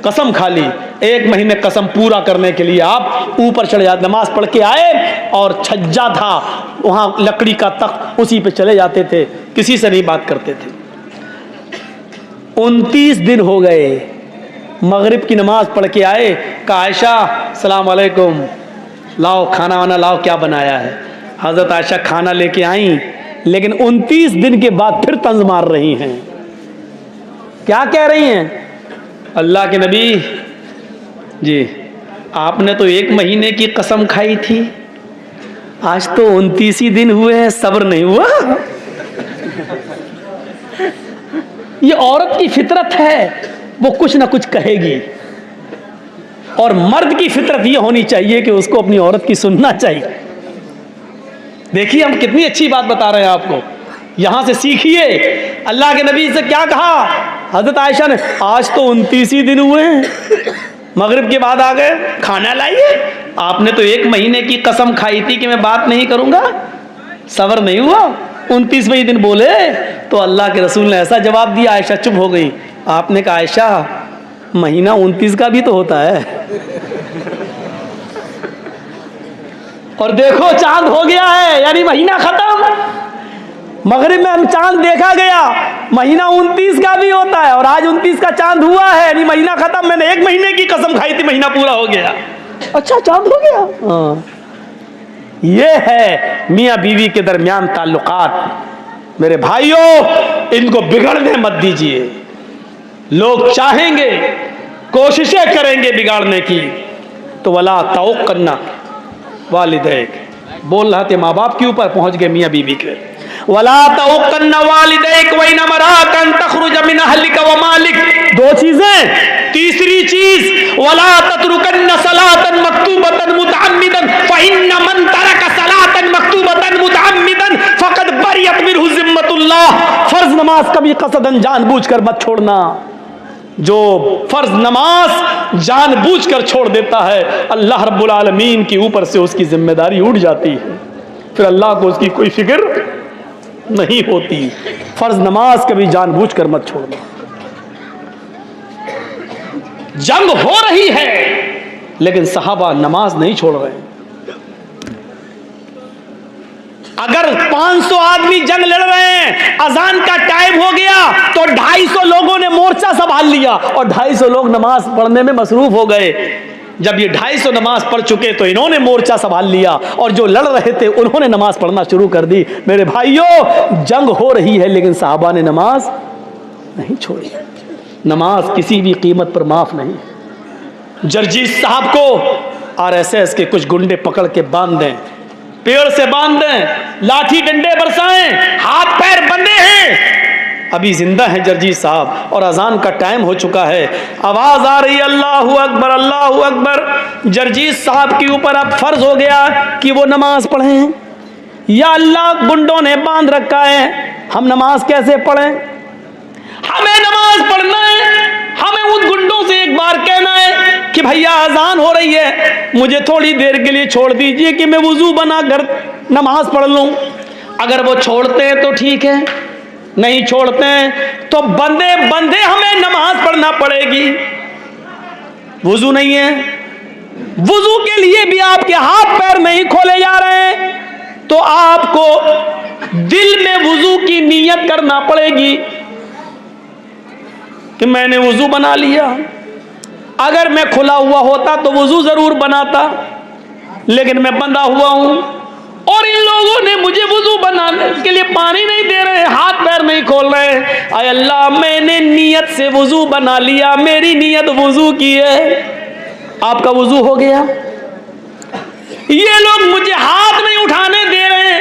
कसम खा ली। 1 महीने कसम पूरा करने के लिए आप ऊपर चले जाते, नमाज पढ़ के आए और छज्जा था वहाँ लकड़ी का तख्त, उसी पे चले जाते थे, किसी से नहीं बात करते थे। 29 दिन हो गए, मगरिब की नमाज पढ़ के आए, कहा आयशा सलाम अलैकुम, लाओ खाना वाना लाओ, क्या बनाया है। हज़रत आयशा खाना लेके आई, लेकिन 29 दिन के बाद फिर तंज मार रही हैं। क्या कह रही हैं? अल्लाह के नबी जी, आपने तो 1 महीने की कसम खाई थी, आज तो 29 ही दिन हुए हैं, सब्र नहीं हुआ। ये औरत की फितरत है, वो कुछ ना कुछ कहेगी, और मर्द की फितरत ये होनी चाहिए कि उसको अपनी औरत की सुनना चाहिए। देखिए हम कितनी अच्छी बात बता रहे हैं आपको, यहां से सीखिए। अल्लाह के नबी से क्या कहा हजरत आयशा ने? आज तो 29 ही दिन हुए हैं, मगरिब के बाद आ गए, खाना लाइए। आपने तो 1 महीने की कसम खाई थी कि मैं बात नहीं करूंगा, सब्र नहीं हुआ, 29वें दिन बोले। तो अल्लाह के रसूल ने ऐसा जवाब दिया, आयशा चुप हो गई। आपने कहा आयशा महीना 29 का भी तो होता है, और देखो चांद हो गया है, यानी महीना खत्म। मगरिब में हम चांद देखा गया, महीना 29 का भी होता है, और आज 29 का चांद हुआ है, यानी महीना खत्म। मैंने 1 महीने की कसम खाई थी, महीना पूरा हो गया। अच्छा चांद हो गया। हाँ, ये है मियाँ बीवी के दरमियान ताल्लुकात। मेरे भाइयों, इनको बिगड़ने मत दीजिए। लोग चाहेंगे, कोशिशें करेंगे बिगाड़ने की, तो वला तवक्कन्ना वालिदैक, बोल रहे थे माँ बाप के ऊपर, पहुंच गए मियाँ बीवी के। वला तवक्कन्ना वालिदैक व इन मराकन तखरुज मिन अहलिका व मालिक, 2 चीजें। तीसरी चीज वला ततरुकन्ना सलातन मक्तूबतन मुतअम्मिदन फइन्न मन तरक सलातन मक्तूबतन मुतअम्मिदन फकद बरियत मिनहु जिम्मतुल्लाह। फर्ज नमाज कभी कसदन जानबूझकर मत छोड़ना। जो फर्ज नमाज जानबूझकर छोड़ देता है, अल्लाह रब्बुल आलमीन के ऊपर से उसकी जिम्मेदारी उठ जाती है, फिर अल्लाह को उसकी कोई फिक्र नहीं होती। फर्ज नमाज कभी जानबूझकर मत छोड़ना। जंग हो रही है, लेकिन सहाबा नमाज नहीं छोड़ रहे हैं। अगर 500 आदमी जंग लड़ रहे हैं, अजान का टाइम हो गया तो 250 लोगों ने मोर्चा संभाल लिया, और 250 लोग नमाज पढ़ने में मसरूफ हो गए। जब ये 250 नमाज पढ़ चुके तो इन्होंने मोर्चा संभाल लिया, और जो लड़ रहे थे उन्होंने नमाज पढ़ना शुरू कर दी। मेरे भाइयों, जंग हो रही है, लेकिन साहबा ने नमाज नहीं छोड़ी। नमाज किसी भी कीमत पर माफ नहीं। जर्जीस साहब को RSS के कुछ गुंडे पकड़ के बांध दें, पेड़ से बांध दें, लाठी डंडे बरसाएं, हाथ पैर बंधे हैं, अभी जिंदा हैं जर्जीस साहब, और अजान का टाइम हो चुका है। आवाज आ रही है अल्लाहू अकबर अल्लाहू अकबर। जर्जीस साहब के ऊपर अब फर्ज हो गया कि वो नमाज पढ़ें। या अल्लाह, गुंडों ने बांध रखा है, हम नमाज कैसे पढ़ें? हमें नमाज पढ़ना है, हमें उन गुंडों से एक बार कहना है कि भैया अजान हो रही है, मुझे थोड़ी देर के लिए छोड़ दीजिए कि मैं वुजू बनाकर नमाज पढ़ लूं। अगर वो छोड़ते हैं तो ठीक है, नहीं छोड़ते हैं तो बंदे बंदे हमें नमाज पढ़ना पड़ेगी। वुजू नहीं है, वुजू के लिए भी आपके हाथ पैर नहीं खोले जा रहे हैं, तो आपको दिल में वुजू की नीयत करना पड़ेगी कि मैंने वुजू बना लिया। अगर मैं खुला हुआ होता तो वुजू जरूर बनाता, लेकिन मैं बंधा हुआ हूं, और इन लोगों ने मुझे वुजू बनाने के लिए पानी नहीं दे रहे, हाथ पैर नहीं खोल रहे। आय अल्लाह, मैंने नियत से वुजू बना लिया, मेरी नियत वुजू की है, आपका वुजू हो गया। ये लोग मुझे हाथ नहीं उठाने दे रहे,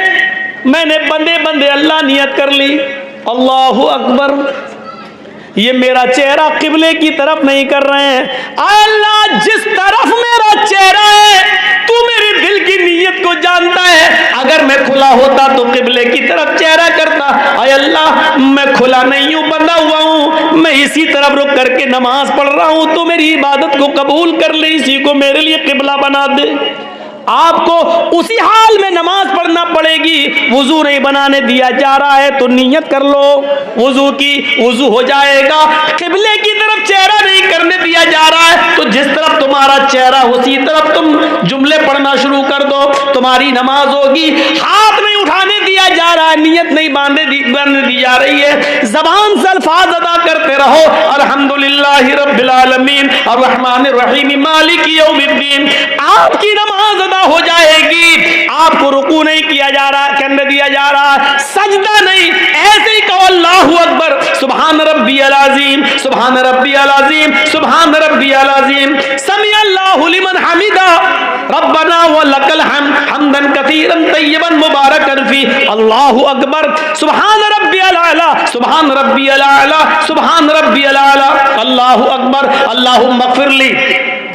मैंने बंदे बंदे अल्लाह नियत कर ली, अल्लाहू अकबर। ये मेरा चेहरा किबले की तरफ नहीं कर रहे हैं। अल्लाह, जिस तरफ मेरा चेहरा है तू मेरे दिल की नीयत को जानता है। अगर मैं खुला होता तो किबले की तरफ चेहरा करता। आय अल्लाह, मैं खुला नहीं हूं, बंधा हुआ हूं, मैं इसी तरफ रुक करके नमाज पढ़ रहा हूं, तो मेरी इबादत को कबूल कर ले, इसी को मेरे लिए किबला बना दे। आपको उसी हाल में नमाज पढ़ना पड़ेगी। वुजू नहीं बनाने दिया जा रहा है तो नियत कर लो वुजू की, वुजू हो जाएगा। किबले की तरफ चेहरा नहीं करने दिया जा रहा है तो जिस तरफ तुम्हारा चेहरा उसी तरफ तुम जुमले पढ़ना शुरू कर दो, तुम्हारी नमाज होगी। हाथ नहीं उठाने दिया जा रहा है, नियत नहीं बांधने दी जा रही है। जबान से अल्फाज अदा करते रहो, अल्हम्दुलिल्लाहि रब्बिल आलमीन अर्रहमानिर रहीम मालिकी यौमिद्दीन। आपकी नमाज अदा हो जाएगी। आपको रुकू नहीं किया जा रहा, करने दिया जा रहा, सजदा नहीं, ऐसे ही कहो अल्लाहु अकबर, सुभान रब्बियल अज़ीम, सुभान रब्बियल अज़ीम, सुभान रब्बियल अज़ीम, समी अल्लाहु लिमन हमिदा, रब्बना व लकल हम्द, हम्दन कसीरन तय्यबन मुबारकन फी, अल्लाहु अकबर, सुभान रब्बियल आला, सुभान रब्बियल आला, सुभान रब्बियल आला, अल्लाहु अकबर, अल्लाहुम्मा इग़फिरली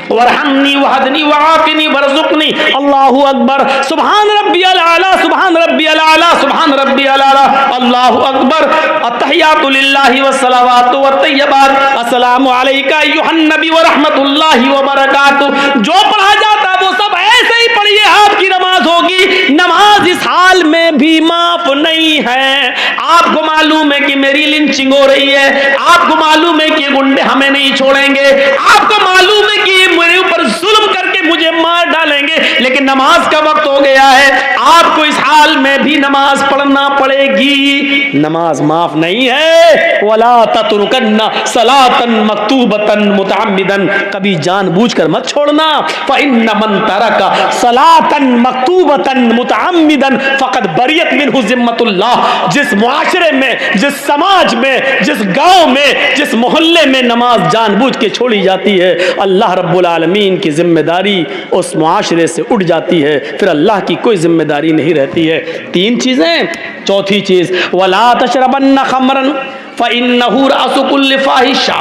वरहमनी वहदनी वआफिनी वरज़ुक़नी, अल्लाहु अकबर, सुभान रब्बियल आला, सुभान रब्बियल आला, सुभान रब्बियल आला, अल्लाहु अकबर, अत्तहियातु लिल्लाहि वस्सलावातु वत्तय्यबात, अस्सलामु अलैका अय्युहन नबी व रहमतुल्लाहि व बरकातुहू। जो पढ़ा जाता वो सब ऐसे ही पढ़िए, आपकी नमाज होगी। नमाज इस हाल में भी माफ नहीं है। आपको मालूम है कि मेरी लिंचिंग हो रही है, आपको मालूम है कि ये गुंडे हमें नहीं छोड़ेंगे, आपको मालूम है कि मेरे ऊपर जुल्म करके मुझे मार डालेंगे, लेकिन नमाज का वक्त हो गया है। आपको इस हाल में भी नमाज पढ़ना पड़ेगी। नमाज माफ नहीं है। वला ततरुकन्ना सलातन मक्तूबतन मुतअम्मिदन, कभी जानबूझकर मत छोड़ना। फइन्न मन तरका सलातन मक्तूबतन मुतअम्मिदन फक़द बरियत मिन्हु ज़िम्मतुल्लाह। जिस मुआशरे में, जिस समाज में, जिस गांव में, जिस मोहल्ले में नमाज जानबूझ के छोड़ी जाती है, अल्लाह रब्बुल आलमीन की जिम्मेदारी उस मुआशरे से उठ जाती है, फिर अल्लाह की कोई जिम्मेदारी नहीं रहती है। तीन चीजें। चौथी चीज, वला तशरबन्न खमरन फ़इन्नहु रअसु कुल्लि फ़ाहिशा,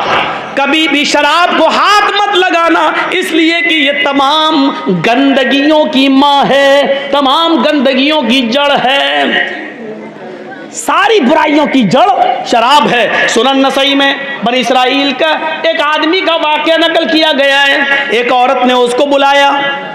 कभी भी शराब को हाथ मत लगाना, इसलिए कि ये तमाम गंदगियों की माँ है, तमाम गंदगियों की जड़ है। सारी बुराइयों की जड़ शराब है। सुनन नसई में बनी इसराइल का एक आदमी का वाकया नकल किया गया है। एक औरत ने उसको बुलाया,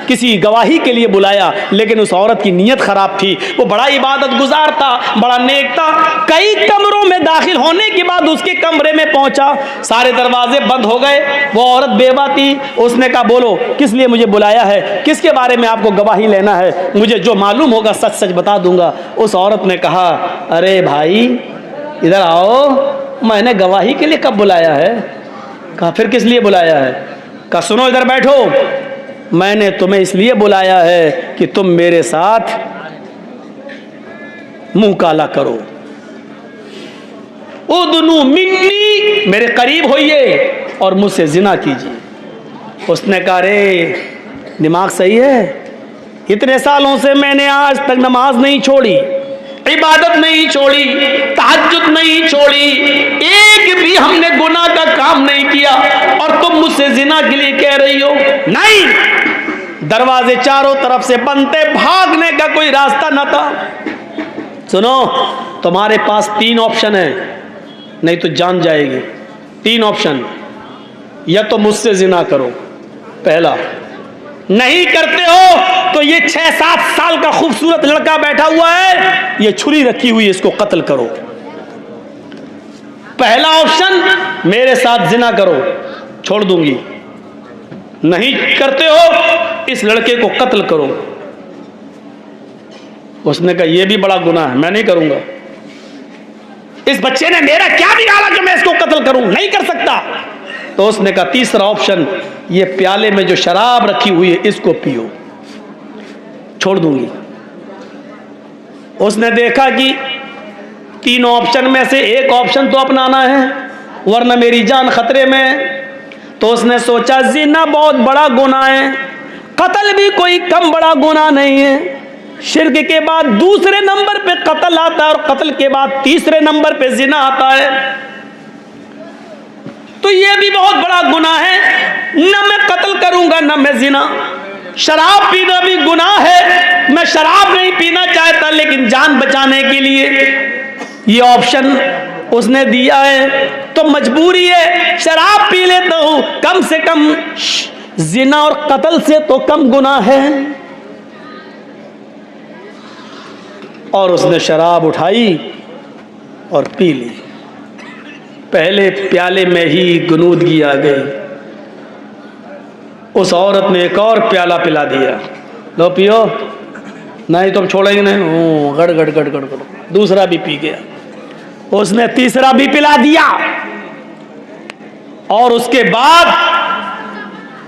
किसी गवाही के लिए बुलाया, लेकिन उस औरत की नीयत खराब थी। वो बड़ा इबादत गुजार था, बड़ा नेक था। कई कमरों में दाखिल होने के बाद उसके कमरे में पहुंचा, सारे दरवाजे बंद हो गए। वो औरत बेवा थी। उसने कहा, बोलो किस लिए मुझे बुलाया है, किसके बारे में आपको गवाही लेना है, मुझे जो मालूम होगा सच सच बता दूंगा। उस औरत ने कहा, अरे भाई इधर आओ, मैंने गवाही के लिए कब बुलाया है? कहा, फिर किस लिए बुलाया है? कहा, सुनो इधर बैठो, मैंने तुम्हें इसलिए बुलाया है कि तुम मेरे साथ मुंह काला करो। उदनु मिन्नी, मेरे करीब होइए और मुझसे जिना कीजिए। उसने कहा, रे दिमाग सही है, इतने सालों से मैंने आज तक नमाज नहीं छोड़ी, इबादत नहीं छोड़ी, तहज्जुद नहीं छोड़ी, एक भी हमने गुनाह का काम नहीं किया, और तुम मुझसे जिना के लिए कह रही हो? नहीं। दरवाजे चारों तरफ से बंद थे, भागने का कोई रास्ता न था। सुनो, तुम्हारे पास तीन ऑप्शन है, नहीं तो जान जाएगी। तीन ऑप्शन, या तो मुझसे जिना करो, पहला, नहीं करते हो तो ये 6-7 साल का खूबसूरत लड़का बैठा हुआ है, ये छुरी रखी हुई है, इसको कत्ल करो। पहला ऑप्शन, मेरे साथ जिना करो, छोड़ दूंगी। नहीं करते हो, इस लड़के को कत्ल करो। उसने कहा, यह भी बड़ा गुनाह है, मैं नहीं करूंगा। इस बच्चे ने मेरा क्या बिगाड़ा कि मैं इसको कत्ल करूं? नहीं कर सकता। तो उसने कहा, तीसरा ऑप्शन, ये प्याले में जो शराब रखी हुई है इसको पियो, छोड़ दूंगी। उसने देखा कि तीनों ऑप्शन में से एक ऑप्शन तो अपनाना है, वरना मेरी जान खतरे में है। तो उसने सोचा, जिना बहुत बड़ा गुनाह है, कत्ल भी कोई कम बड़ा गुनाह नहीं है। शिर्क के बाद दूसरे नंबर पे कत्ल आता है, और कत्ल के बाद तीसरे नंबर पे जिना आता है। तो ये भी बहुत बड़ा गुनाह है, न मैं कत्ल करूंगा न मैं जिना। शराब पीना भी गुनाह है, मैं शराब नहीं पीना चाहता, लेकिन जान बचाने के लिए ये ऑप्शन उसने दिया है, तो मजबूरी है, शराब पी लेता हूं, कम से कम जिना और कत्ल से तो कम गुनाह है। और उसने शराब उठाई और पी ली। पहले प्याले में ही गुनूदगी आ गई। उस औरत ने एक और प्याला पिला दिया, लो पियो। नहीं तो हम छोड़ेंगे नहीं। गड़ गड़ गड़ गड़ गड़, दूसरा भी पी गया, उसने तीसरा भी पिला दिया, और उसके बाद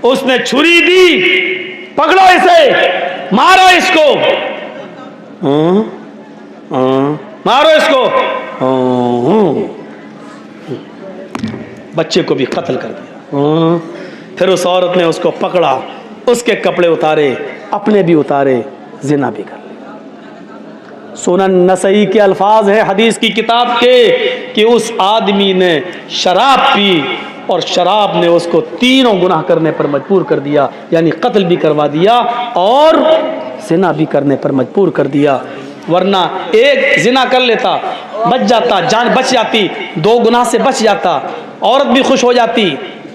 उसने छुरी दी, पकड़ो इसे, मारो इसको, मारो इसको, बच्चे को भी कत्ल कर दिया। फिर उस औरत ने उसको पकड़ा, उसके कपड़े उतारे, अपने भी उतारे, जिना भी कर लिया। सुनन नसई के अल्फाज हैं हदीस की किताब के कि उस आदमी ने शराब पी और शराब ने उसको तीनों गुनाह करने पर मजबूर कर दिया, यानी कत्ल भी करवा दिया और जिना भी करने पर मजबूर कर दिया। वरना एक जिना कर लेता, बच जाता, जान बच जाती, 2 गुनाह से बच जाता, औरत भी खुश हो जाती,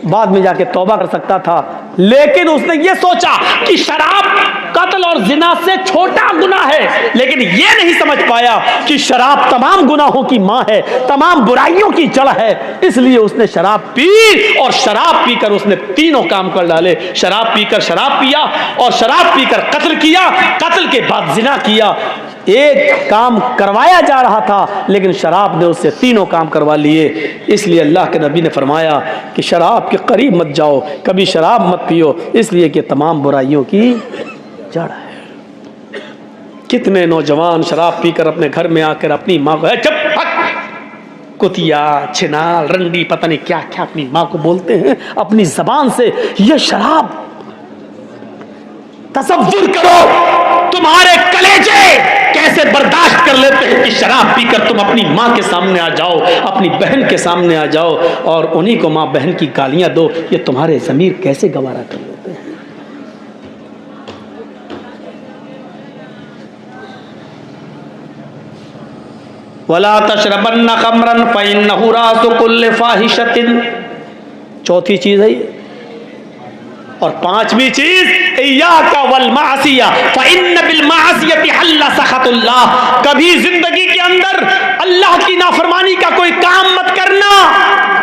बाद में जाके तौबा कर सकता था। लेकिन उसने ये सोचा कि शराब कत्ल और जिना से छोटा गुनाह है, लेकिन ये नहीं समझ पाया कि शराब तमाम गुनाहों की मां है, तमाम बुराइयों की जड़ है। इसलिए उसने शराब पी और शराब पीकर उसने तीनों काम कर डाले। शराब पीकर शराब पिया और शराब पीकर कत्ल किया, कत्ल के बाद जिना किया। एक काम करवाया जा रहा था लेकिन शराब ने उससे तीनों काम करवा लिए। इसलिए अल्लाह के नबी ने फरमाया कि शराब के करीब मत जाओ, कभी शराब मत पियो, इसलिए कि तमाम बुराइयों की जड़ है। कितने नौजवान शराब पीकर अपने घर में आकर अपनी माँ को चुप कुतिया, छिनाल, रंडी, पता नहीं क्या क्या अपनी माँ को बोलते हैं अपनी जबान से। ये शराब, तसव्वुर करो तुम्हारे कलेजे कैसे बर्दाश्त कर लेते हैं कि शराब पीकर तुम अपनी माँ के सामने आ जाओ, अपनी बहन के सामने आ जाओ और उन्हीं को माँ बहन की गालियां दो। ये तुम्हारे ज़मीर कैसे गवारा कर लेते हैं। वला तशरबन्ना खमरन फइन्नहु रासु कुल्लि फाहिशतिन, चौथी चीज है ये। और 5वीं चीज इय्याका वल मासिया फइन्न बिल मासियति हल्ला सखतुल्लाह, कभी जिंदगी के अंदर अल्लाह की नाफरमानी का कोई काम मत करना,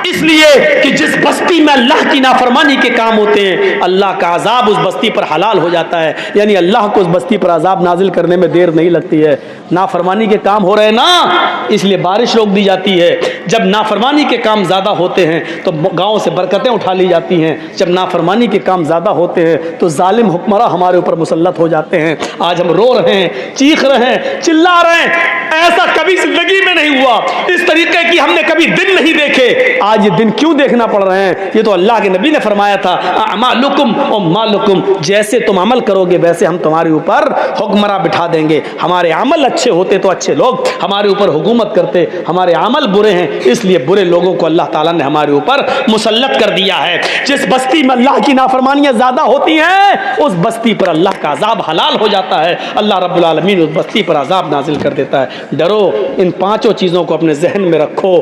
इसलिए कि जिस बस्ती में अल्लाह की नाफरमानी के काम होते हैं अल्लाह का अजाब उस बस्ती पर हलाल हो जाता है, यानी अल्लाह को उस बस्ती पर अजाब नाजिल करने में देर नहीं लगती है। नाफरमानी के काम हो रहे ना, इसलिए बारिश रोक दी जाती है। जब नाफरमानी के काम ज़्यादा होते हैं तो गाँव से बरकतें उठा ली जाती हैं। जब नाफरमानी के काम ज़्यादा होते हैं तो जालिम हुक्मरान हमारे ऊपर मुसल्लत हो जाते हैं। आज हम रो रहे हैं, चीख रहे हैं, चिल्ला रहे हैं, ऐसा कभी जिंदगी में नहीं हुआ। इस तरीके की हमने कभी दिन नहीं देखे, आज ये दिन क्यों देखना पड़ रहे हैं? ये तो अल्लाह के नबी ने फरमाया था अमालुकुम व मालुकुम, जैसे तुम अमल करोगे वैसे हम तुम्हारे ऊपर हुक्मरान बिठा देंगे। हमारे अमल अच्छे होते तो अच्छे लोग हमारे ऊपर हुकूमत करते, हमारे अमल बुरे हैं इसलिए बुरे लोगों को अल्लाह ताला ने हमारे ऊपर मुसल्लत कर दिया है। जिस बस्ती में अल्लाह की नाफरमानियां ज्यादा होती हैं उस बस्ती पर अल्लाह का अजाब हलाल हो जाता है। अल्लाह रब्बुल आलमीन उस बस्ती पर अजाब नाजिल कर देता है। डरो, इन 5 चीज़ों को अपने जहन में रखो।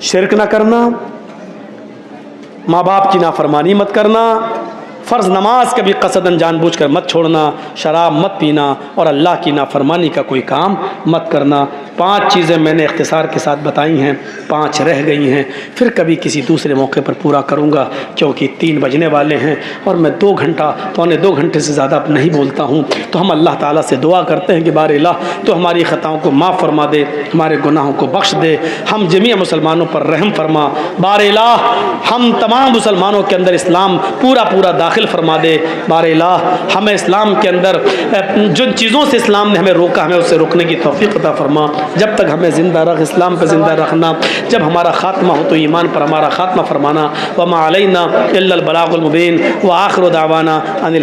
शिरक ना करना, माँ बाप की नाफरमानी मत करना, फ़र्ज़ नमाज कभी कसदन जानबूझकर मत छोड़ना, शराब मत पीना और अल्लाह की नाफरमानी का कोई काम मत करना। 5 चीज़ें मैंने इख्तिसार के साथ बताई हैं, 5 रह गई हैं, फिर कभी किसी दूसरे मौके पर पूरा करूँगा क्योंकि 3 बजने वाले हैं और मैं 2 घंटा, पौने 2 घंटे से ज़्यादा अब नहीं बोलता हूँ। तो हम अल्लाह ताला से दुआ करते हैं कि बार इलाह तो हमारी ख़ताओं को माफ़ फरमा दे, हमारे गुनाहों को बख्श दे, हम जमीअ मुसलमानों पर रहम फरमा। बार इलाह हम तमाम मुसलमानों के अंदर इस्लाम पूरा पूरा दाखिल फरमा दे। बार इलाह हमें इस्लाम के अंदर जिन चीज़ों से इस्लाम ने हमें रोका हमें उससे रोकने की तौफीक अता फरमा। जब तक हमें ज़िंदा रख, इस्लाम पर ज़िंदा रखना, जब हमारा ख़ात्मा हो तो ईमान पर हमारा ख़ात्मा फरमाना। वमा अलैना इल्लल बलागुल मुबीन व आखिरु दावाना अनिल